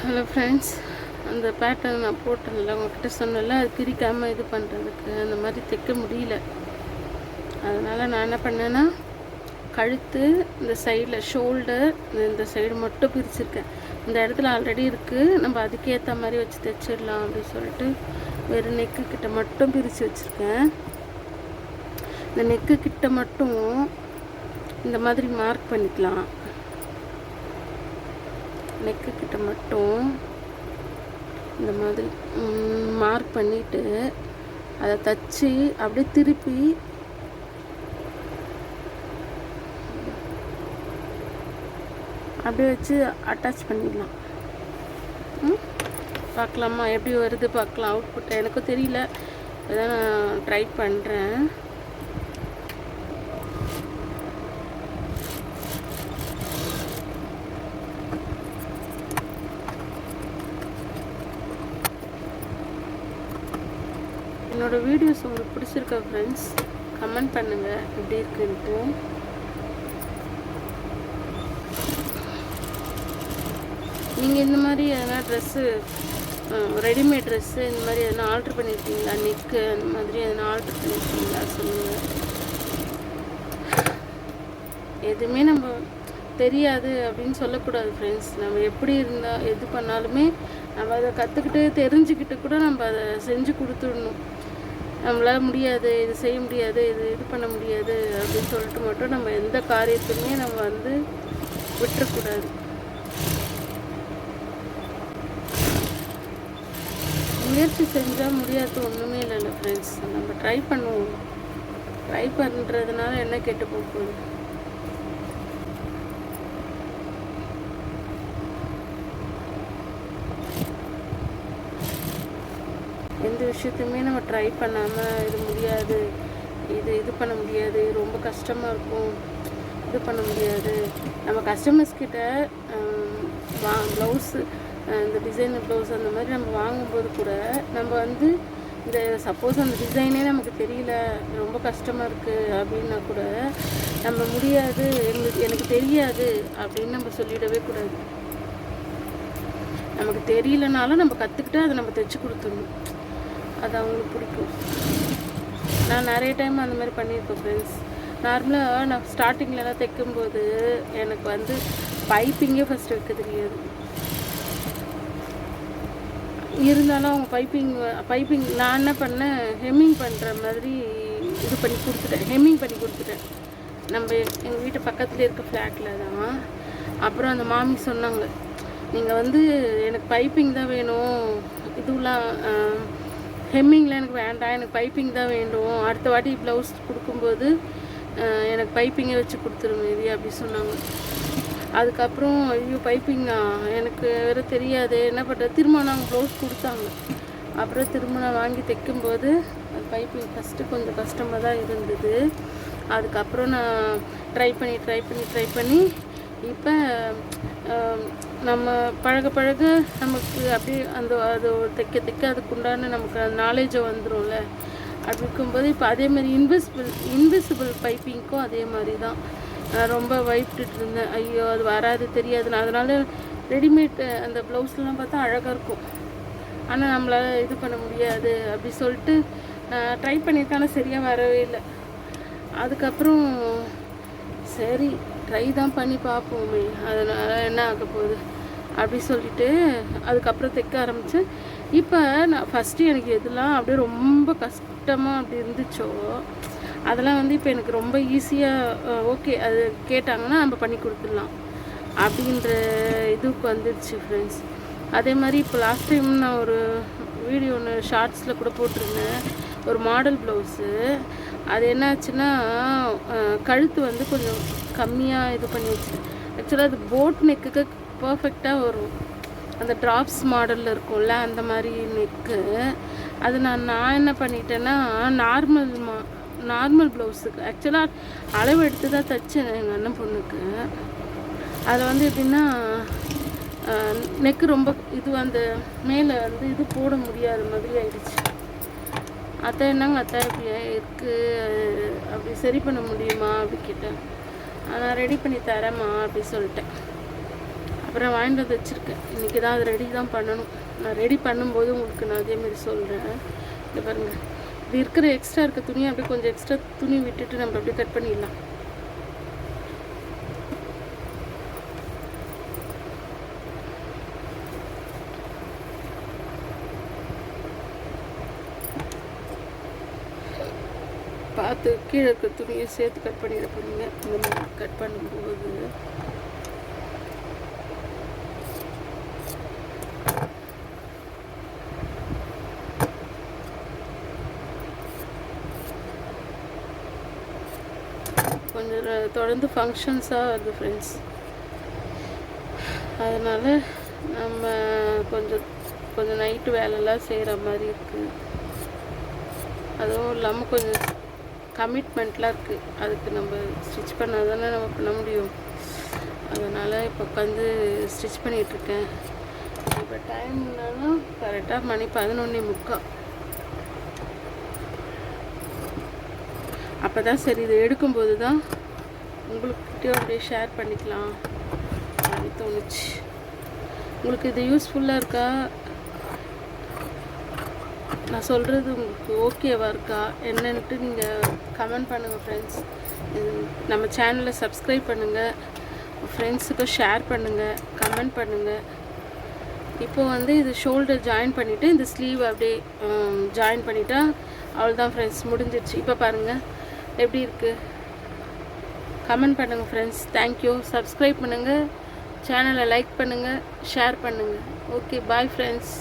Hello friends, அந்த pattern நான் போட்டேன்ல, உங்கள்கிட்ட சொன்னல, அது பிரிக்காமல் இது பண்ணுறதுக்கு அந்த மாதிரி தைக்க முடியல. அதனால் நான் என்ன பண்ணேன்னா, கழுத்து இந்த சைடில் ஷோல்டர் இந்த சைடு மட்டும் பிரிச்சுருக்கேன். இந்த இடத்துல ஆல்ரெடி இருக்குது, நம்ம அதுக்கேற்ற மாதிரி வச்சு தைச்சிடலாம் அப்படின்னு சொல்லிட்டு வெறும் நெக்கு கிட்ட மட்டும் பிரித்து வச்சுருக்கேன். இந்த நெக்கு கிட்ட மட்டும் இந்த மாதிரி மார்க் பண்ணிக்கலாம். நெக்கு கிட்ட மட்டும் இந்த மாதிரி மார்க் பண்ணிவிட்டு அதை தச்சு அப்படியே திருப்பி அப்படியே வச்சு அட்டாச் பண்ணிடலாம். பார்க்கலாமா எப்படி வருது பார்க்கலாம். அவுட்புட் எனக்கும் தெரியல, அதான் நான் ட்ரை பண்ணுறேன். என்னோடய வீடியோஸ் உங்களுக்கு பிடிச்சிருக்கா ஃப்ரெண்ட்ஸ்? கமெண்ட் பண்ணுங்கள் எப்படி இருக்குன்ட்டு. நீங்கள் இந்த மாதிரி எதனா ட்ரெஸ்ஸு, ரெடிமேட் ட்ரெஸ்ஸு இந்த மாதிரி எதனா ஆல்ட்ரு பண்ணியிருக்கீங்களா? நெக்கு அந்த மாதிரி எதனா ஆல்ட்ரு பண்ணியிருக்கீங்களா சொல்லுங்கள். எதுவுமே நம்ம தெரியாது அப்படின்னு சொல்லக்கூடாது ஃப்ரெண்ட்ஸ். நம்ம எப்படி இருந்தால் எது பண்ணாலுமே நம்ம அதை கற்றுக்கிட்டு தெரிஞ்சுக்கிட்டு கூட நம்ம அதை செஞ்சு கொடுத்துடணும். நம்மளால் முடியாது, இது செய்ய முடியாது, இது பண்ண முடியாது அப்படின்னு சொல்லிட்டு மட்டும் நம்ம எந்த காரியத்தையுமே நம்ம விட்டுறக்கூடாது. முயற்சி செஞ்சால் முடியாது ஒன்றுமே இல்லைல்ல ஃப்ரெண்ட்ஸ். நம்ம ட்ரை பண்ணுவோம். ட்ரை பண்ணுறதுனால என்ன கெட்டு போகுது? எந்த விஷயத்தையுமே நம்ம ட்ரை பண்ணாமல் இது முடியாது, இது பண்ண முடியாது, ரொம்ப கஷ்டமாக இருக்கும், இது பண்ண முடியாது. நம்ம கஸ்டமர்ஸ்கிட்ட ப்ளவுஸு, இந்த டிசைனர் ப்ளவுஸ் அந்த மாதிரி நம்ம வாங்கும்போது கூட நம்ம இந்த சப்போஸ் அந்த டிசைனே நமக்கு தெரியல, ரொம்ப கஷ்டமாக இருக்குது அப்படின்னா கூட நம்ம முடியாது, எனக்கு தெரியாது அப்படின்னு நம்ம சொல்லிடவே கூடாது. நமக்கு தெரியலனாலும் நம்ம கற்றுக்கிட்டு அதை நம்ம தைச்சி கொடுத்துடணும். அது அவங்களுக்கு பிடிக்கும். நான் நிறைய டைம் அந்த மாதிரி பண்ணியிருக்கேன் ஃப்ரெண்ட்ஸ். நார்மலாக நான் ஸ்டார்டிங்லலாம் தைக்கும்போது எனக்கு பைப்பிங்கே ஃபஸ்ட்டு வைக்க தெரியாது. இருந்தாலும் அவங்க பைப்பிங் நான் என்ன பண்ணேன், ஹெம்மிங் பண்ணுற மாதிரி இது பண்ணி கொடுத்துட்டேன், ஹெம்மிங் பண்ணி கொடுத்துட்டேன். நம்ம எங்கள் வீட்டு பக்கத்துலேயே இருக்க ஃப்ளாட்டில் தான். அப்புறம் அந்த மாமி சொன்னாங்க, நீங்கள் எனக்கு பைப்பிங் தான் வேணும், இதுலாம் ஹெம்மிங்லாம் எனக்கு வேண்டாம், எனக்கு பைப்பிங் தான் வேண்டும், அடுத்த வாட்டி ப்ளவுஸ் கொடுக்கும்போது எனக்கு பைப்பிங்கை வச்சு கொடுத்துருங்க இது அப்படி சொன்னாங்க. அதுக்கப்புறம் ஐயோ பைப்பிங்கா எனக்கு வேறு தெரியாது, என்ன பண்ணுறது, திரும்ப நாங்கள் ப்ளவுஸ் கொடுத்தாங்க. அப்புறம் திரும்ப நான் வாங்கி தைக்கும்போது அது பைப்பிங் ஃபஸ்ட்டு கொஞ்சம் கஷ்டமாக தான் இருந்தது. அதுக்கப்புறம் நான் ட்ரை பண்ணி இப்போ நம்ம பழக நமக்கு அப்படியே அது தைக்க அதுக்குண்டான நமக்கு நாலேஜை வந்துடும்ல. அப்படி இருக்கும்போது இப்போ அதேமாதிரி இன்விசிபிள் பைப்பிங்க்கும் அதே மாதிரி தான் நான் ரொம்ப பயப்பட்டுட்டு இருந்தேன். ஐயோ அது வராது தெரியாது, நான் அதனால் ரெடிமேட் அந்த ப்ளவுஸ்லாம் பார்த்தா அழகாக இருக்கும், ஆனால் நம்மளால் இது பண்ண முடியாது அப்படி சொல்லிட்டு நான் ட்ரை பண்ணியிருக்கேன், சரியாக வரவே இல்லை. அதுக்கப்புறம் சரி ட்ரை தான் பண்ணி பார்ப்போமே, அதனால் என்ன ஆக போகுது அப்படி சொல்லிட்டு அதுக்கப்புறம் தைக்க ஆரம்பித்தேன். இப்போ நான் ஃபஸ்ட்டு எனக்கு எதெல்லாம் அப்படியே ரொம்ப கஷ்டமாக அப்படி இருந்துச்சோ அதெல்லாம் இப்போ எனக்கு ரொம்ப ஈஸியாக ஓகே, அது கேட்டாங்கன்னா நம்ம பண்ணி கொடுத்துடலாம் அப்படின்ற இதுக்கு வந்துடுச்சு ஃப்ரெண்ட்ஸ். அதே மாதிரி இப்போ லாஸ்ட் டைம் நான் ஒரு வீடியோ ஒன்று ஷார்ட்ஸில் கூட போட்டிருந்தேன், ஒரு மாடல் ப்ளவுஸு. அது என்னாச்சுன்னா கழுத்து கொஞ்சம் கம்மியாக இது பண்ணி வச்சு, ஆக்சுவலாக அது போட் நெக்குக்கு பர்ஃபெக்டாக வரும், அந்த ட்ராப்ஸ் மாடலில் இருக்கும்ல அந்த மாதிரி நெக்கு. அது நான் என்ன பண்ணிட்டேன்னா நார்மல் ப்ளவுஸுக்கு ஆக்சுவலாக அளவு எடுத்து தான் தைச்சேன் எங்கள் அண்ணன் பொண்ணுக்கு. அதில் எப்படின்னா நெக்கு ரொம்ப அந்த மேலே இது போட முடியாத மாதிரி ஆயிடுச்சு. அத்தை என்னங்க அத்தை இப்படி இருக்குது, அப்படி சரி பண்ண முடியுமா அப்படி கேட்டேன். நான் ரெடி பண்ணி தரேம்மா அப்படி சொல்லிட்டேன். அப்புறம் வாங்கிட்டு வந்து வச்சுருக்கேன். இன்றைக்கி தான் அது ரெடி தான் பண்ணணும். நான் ரெடி பண்ணும்போது உங்களுக்கு நான் அதேமாரி சொல்கிறேன். இந்த பாருங்கள், இது இருக்கிற எக்ஸ்ட்ரா இருக்க துணியை அப்படியே கொஞ்சம் எக்ஸ்ட்ரா துணி விட்டுட்டு நம்ம அப்படியே கட் பண்ணிடலாம். பார்த்து கீழே இருக்க துணியை சேர்த்து கட் பண்ணிட போறீங்க. இந்த மாதிரி கட் பண்ணும்போது கொஞ்சம் தொடர்ந்து ஃபங்க்ஷன்ஸாக வருது ஃப்ரெண்ட்ஸ். அதனால் நம்ம கொஞ்சம் நைட்டு வேலைலாம் செய்கிற மாதிரி இருக்குது. அதுவும் இல்லாமல் கொஞ்சம் கமிட்மெண்ட்லாம் இருக்குது. அதுக்கு நம்ம ஸ்டிச் பண்ணால் தானே நம்ம பண்ண முடியும். அதனால் இப்போ உட்காந்து ஸ்டிச் பண்ணிகிட்ருக்கேன். இப்போ டைம் என்னன்னா கரெக்டாக மணி 11:45. அப்போ தான் சரி, இது எடுக்கும்போது தான் உங்களுக்கிட்டையும் அப்படியே ஷேர் பண்ணிக்கலாம் அப்படின்னு தோணுச்சு. உங்களுக்கு இது யூஸ்ஃபுல்லாக இருக்கா, நான் சொல்கிறது உங்களுக்கு ஓகேவா இருக்கா என்னன்ட்டு நீங்கள் கமெண்ட் பண்ணுங்கள் ஃப்ரெண்ட்ஸ். நம்ம சேனலை சப்ஸ்கிரைப் பண்ணுங்கள், ஃப்ரெண்ட்ஸுக்கு ஷேர் பண்ணுங்கள், கமெண்ட் பண்ணுங்கள். இப்போது இது ஷோல்டர் ஜாயின் பண்ணிவிட்டு இந்த ஸ்லீவ் அப்படியே ஜாயின் பண்ணிட்டா அவ்வளோதான் ஃப்ரெண்ட்ஸ், முடிஞ்சிடுச்சு. இப்போ பாருங்கள் எப்படி இருக்குது, கமெண்ட் பண்ணுங்கள் ஃப்ரெண்ட்ஸ். தேங்க்யூ. சப்ஸ்கிரைப் பண்ணுங்கள், சேனலை லைக் பண்ணுங்கள், ஷேர் பண்ணுங்கள். Okay, bye friends.